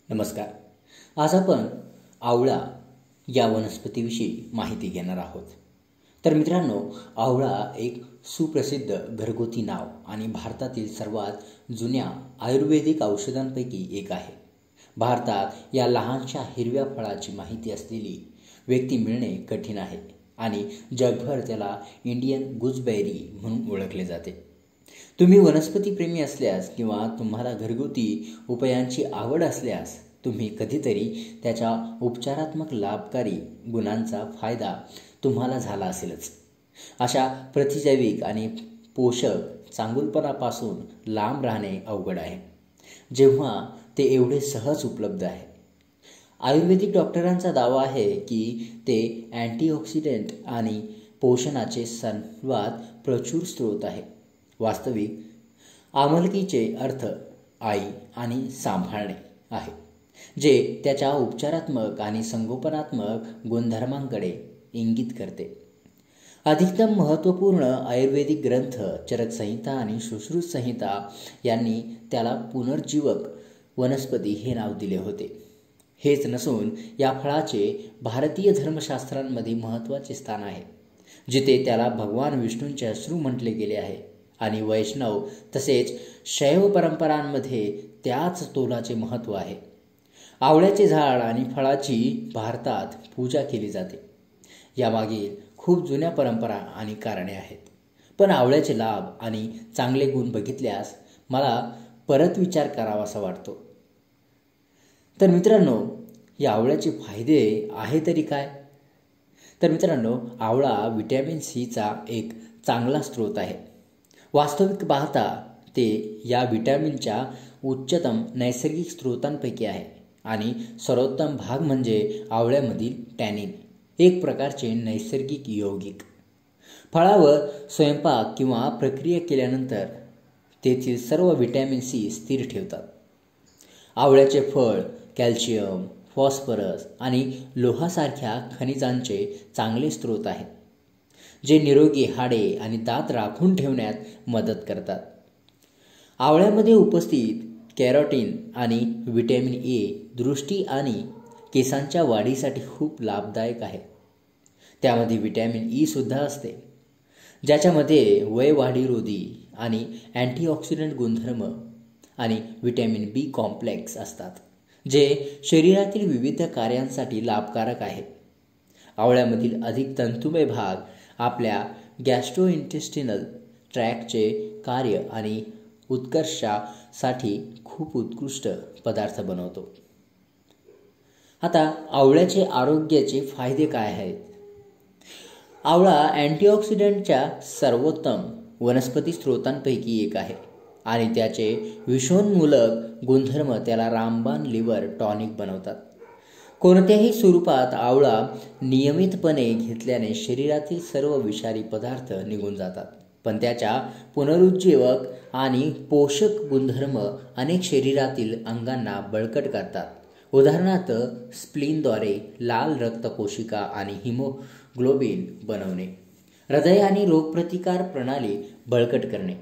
नमस्कार. आज आपण आवळा या वनस्पतीविषयी माहिती घेणार आहोत. तर मित्रांनो, आवळा एक सुप्रसिद्ध घरगुती नाव आणि भारतातील सर्वात जुन्या आयुर्वेदिक औषधांपैकी एक आहे. भारतात या लहानशा हिरव्या फळाची माहिती असलेली व्यक्ती मिळणे कठीण आहे आणि जगभर त्याला इंडियन गुजबेरी म्हणून ओळखले जाते. तुम्ही वनस्पतीप्रेमी असल्यास किंवा तुम्हाला घरगुती उपायांची आवड असल्यास तुम्ही कधीतरी त्याच्या उपचारात्मक लाभकारी गुणांचा फायदा तुम्हाला झाला असेलच. अशा प्रतिजैविक आणि पोषक चांगुलपणापासून लांब राहणे अवघड आहे, जेव्हा ते एवढे सहज उपलब्ध आहे. आयुर्वेदिक डॉक्टरांचा दावा आहे की ते अँटीऑक्सिडंट आणि पोषणाचे सर्वात प्रचूर स्रोत आहे. वास्तविक आमलकीचे अर्थ आई आणि सांभाळणे आहे, जे त्याच्या उपचारात्मक आणि संगोपनात्मक गुणधर्मांकडे इंगित करते. अधिकतम महत्त्वपूर्ण आयुर्वेदिक ग्रंथ चरकसंहिता आणि सुश्रुत संहिता यांनी त्याला पुनर्जीवक वनस्पती हे नाव दिले होते. हेच नसून या फळाचे भारतीय धर्मशास्त्रांमध्ये महत्त्वाचे स्थान आहे, जिथे त्याला भगवान विष्णूंचे अश्रू म्हटले गेले आहे आणि वैष्णव तसेच शैव परंपरांमध्ये त्याच तोलाचे महत्त्व आहे. आवळ्याचे झाड आणि फळाची भारतात पूजा केली जाते. यामागील खूप जुन्या परंपरा आणि कारणे आहेत, पण आवळ्याचे लाभ आणि चांगले गुण बघितल्यास मला परत विचार करावासा वाटतो. तर मित्रांनो, या आवळ्याचे फायदे आहे तरी काय? तर मित्रांनो, आवळा व्हिटॅमिन सीचा एक चांगला स्रोत आहे. वास्तविक पाहता ते या व्हिटॅमिनच्या उच्चतम नैसर्गिक स्रोतांपैकी आहे आणि सर्वोत्तम भाग म्हणजे आवळ्यामधील टॅनिन, एक प्रकारचे नैसर्गिक यौगिक. फळावर स्वयंपाक किंवा प्रक्रिया केल्यानंतर तेथील सर्व व्हिटॅमिन सी स्थिर ठेवतात. आवळ्याचे फळ कॅल्शियम, फॉस्फरस आणि लोहासारख्या खनिजांचे चांगले स्रोत आहेत, जे निरोगी हाडे आणि दात राखून ठेवण्यात मदत करतात. आवळ्यामध्ये उपस्थित कॅरोटीन आणि व्हिटॅमिन ए दृष्टी आणि केसांच्या वाढीसाठी खूप लाभदायक आहे. त्यामध्ये व्हिटॅमिन ई सुद्धा असते, ज्याच्यामध्ये वयवाढीरोधी आणि अँटीऑक्सिडंट गुणधर्म आणि व्हिटॅमिन बी कॉम्प्लेक्स असतात, जे शरीरातील विविध कार्यांसाठी लाभकारक आहे. आवळ्यामधील अधिक तंतुमय भाग आपल्या गॅस्ट्रोइंटेस्टिनल ट्रॅकचे कार्य आणि उत्कर्षासाठी खूप उत्कृष्ट पदार्थ बनवतो. आता आवळ्याचे आरोग्याचे फायदे काय आहेत? आवळा अँटीऑक्सिडंटच्या सर्वोत्तम वनस्पती स्रोतांपैकी एक आहे आणि त्याचे विषोन्मूलक गुणधर्म त्याला रामबाण लिव्हर टॉनिक बनवतात. कोणत्याही स्वरूपात आवळा नियमितपणे घेतल्याने शरीरातील सर्व विषारी पदार्थ निघून जातात, पण त्याच्या पुनरुज्जीवक आणि पोषक गुणधर्म अनेक शरीरातील अंगांना बळकट करतात. उदाहरणार्थ, स्प्लीनद्वारे लाल रक्तकोशिका आणि हिमोग्लोबिन बनवणे, हृदय आणि रोगप्रतिकार प्रणाली बळकट करणे.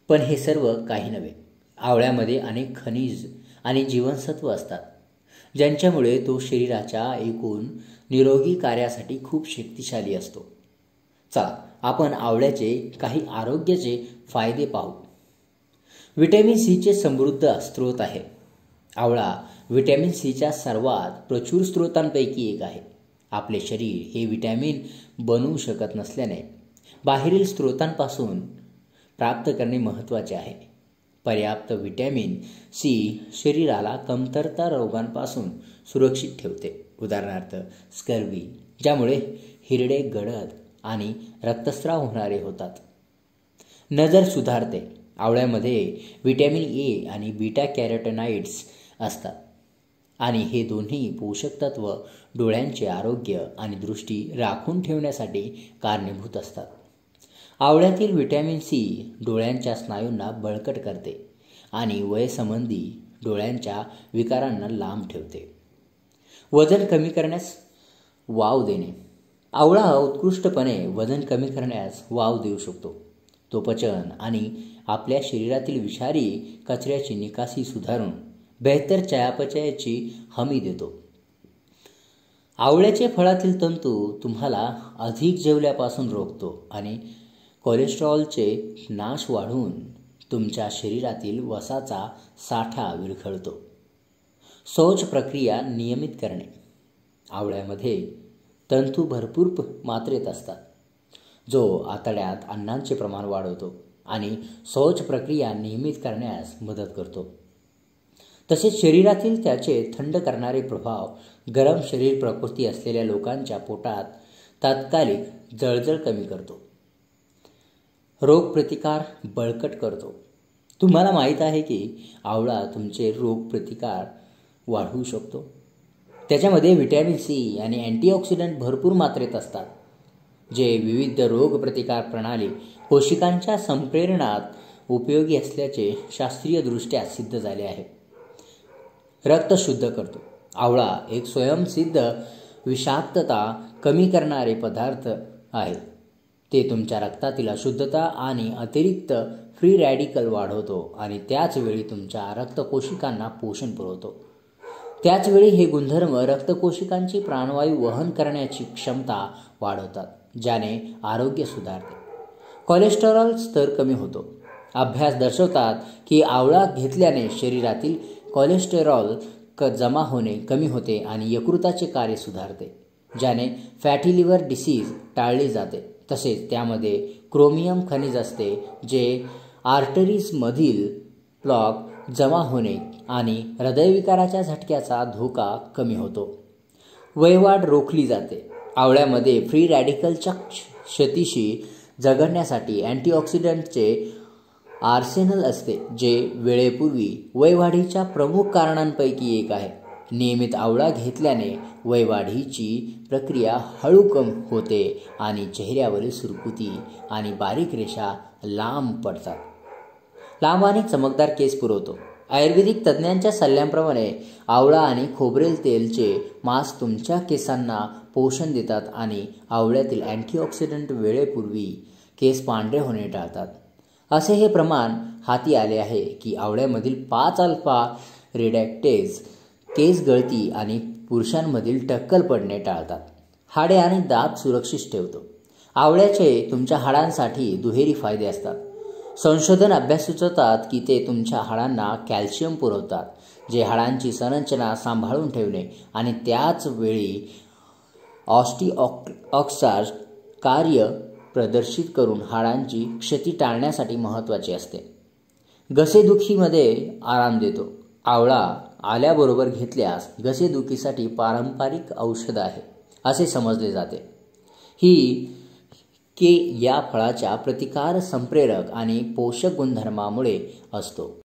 पण हे सर्व काही नव्हे. आवळ्यामध्ये अनेक खनिज आणि जीवनसत्व असतात, ज्यांच्यामुळे तो शरीराच्या एकूण निरोगी कार्यासाठी खूप शक्तिशाली असतो. चला, आपण आवळ्याचे काही आरोग्याचे फायदे पाहू. व्हिटॅमिन सीचे समृद्ध स्रोत आहे. आवळा व्हिटॅमिन सीच्या सर्वात प्रचूर स्रोतांपैकी एक आहे. आपले शरीर हे व्हिटॅमिन बनवू शकत नसल्याने बाहेरील स्रोतांपासून प्राप्त करणे महत्त्वाचे आहे. पर्याप्त व्हिटॅमिन सी शरीराला कमतरता रोगांपासून सुरक्षित ठेवते. उदाहरणार्थ, स्कर्वी, ज्यामुळे हिरडे गडद आणि रक्तस्राव होणारे होतात. नजर सुधारते. आवळ्यामध्ये व्हिटॅमिन ए आणि बीटा कॅरोटेनॉइड्स असतात आणि हे दोन्ही पोषक तत्व डोळ्यांचे आरोग्य आणि दृष्टी राखून ठेवण्यासाठी कारणीभूत असतात. आवळ्यातील व्हिटॅमिन सी डोळ्यांच्या स्नायूंना बळकट करते आणि वयसंबंधी डोळ्यांच्या विकारांना लांब ठेवते. वजन कमी करण्यास वाव देणे. आवळा उत्कृष्टपणे वजन कमी करण्यास वाव देऊ शकतो. तो पचन आणि आपल्या शरीरातील विषारी कचऱ्याची निकासी सुधारून बेहतर चयापचयाची हमी देतो. आवळ्याचे फळातील तंतू तुम्हाला अधिक जेवल्यापासून रोखतो आणि कोलेस्ट्रॉलचे नाश वाढवून तुमच्या शरीरातील वसाचा साठा विरघळतो. शौच प्रक्रिया नियमित करणे. आवळ्यामध्ये तंतू भरपूर मात्रेत असतात, जो आतड्यात अन्नाचे प्रमाण वाढवतो आणि शौच प्रक्रिया नियमित करण्यास मदत करतो. तसेच शरीरातील त्याचे थंड करणारे प्रभाव गरम शरीर प्रकृती असलेल्या लोकांच्या पोटात तात्कालिक जळजळ कमी करतो. रोगप्रतिकार बळकट करतो. तुम्हाला माहीत आहे की आवळा तुमचे रोगप्रतिकार वाढवू शकतो. त्याच्यामध्ये व्हिटॅमिन सी आणि अँटीऑक्सिडंट भरपूर मात्रेत असतात, जे विविध रोगप्रतिकार प्रणाली कोशिकांच्या संप्रेरणात उपयोगी असल्याचे शास्त्रीयदृष्ट्या सिद्ध झाले आहे. रक्त शुद्ध करतो. आवळा एक स्वयंसिद्ध विषाक्तता कमी करणारे पदार्थ आहे. ते तुमच्या रक्तातील अशुद्धता आणि अतिरिक्त फ्री रॅडिकल वाढवतो आणि त्याचवेळी तुमच्या रक्तकोशिकांना पोषण पुरवतो. त्याचवेळी हे गुणधर्म रक्तकोशिकांची प्राणवायू वहन करण्याची क्षमता वाढवतात, ज्याने आरोग्य सुधारते. कोलेस्टेरॉल स्तर कमी होतो. अभ्यास दर्शवतात की आवळा घेतल्याने शरीरातील कोलेस्टेरॉल जमा होणे कमी होते आणि यकृताचे कार्य सुधारते, ज्याने फॅटी लिव्हर डिसीज टाळले जाते. तसेच त्यामध्ये क्रोमियम खनिज असते, जे आर्टरीजमधील प्लॉक जमा होणे आणि हृदयविकाराच्या झटक्याचा धोका कमी होतो. वयवाढ रोखली जाते. आवळ्यामध्ये फ्री रॅडिकलच्या क्षतीशी झगडण्यासाठी अँटीऑक्सिडंटचे आर्सेनल असते, जे वेळेपूर्वी वयवाढीच्या प्रमुख कारणांपैकी एक आहे. नियमित आवळा घेतल्याने वयवाढीची प्रक्रिया हळू कमी होते आणि चेहऱ्यावरील सुरकुती आणि बारीक रेषा लांब पडतात. लांब आणि चमकदार केस पुरवतो. आयुर्वेदिक तज्ज्ञांच्या सल्ल्याप्रमाणे आवळा आणि खोबरेल तेलचे मास्क तुमच्या केसांना पोषण देतात आणि आवळ्यातील अँटीऑक्सिडंट वेळेपूर्वी केस पांढरे होणे टाळतात. असे हे प्रमाण हाती आले आहे की आवळ्यामधील 5 अल्फा रिडक्टेज केस गळती आणि पुरुषांमधील टक्कल पडणे टाळतात. हाडे आणि दात सुरक्षित ठेवतो. आवळ्याचे तुमच्या हाडांसाठी दुहेरी फायदे असतात. संशोधन अभ्यास सुचवतात की ते तुमच्या हाडांना कॅल्शियम पुरवतात, जे हाडांची संरचना सांभाळून ठेवणे आणि त्याच वेळी ऑस्टिओआर्ट्रायटिस कार्य प्रदर्शित करून हाडांची क्षती टाळण्यासाठी महत्त्वाचे असते. घसेदुखीमध्ये आराम देतो. आवळा आल्याबरोबर घेतल्यास घसेदुखीसाठी पारंपरिक औषध आहे असे समजले जाते. ही के या फळाच्या प्रतिकार संप्रेरक आणि पोषक गुणधर्मामुळे असतो.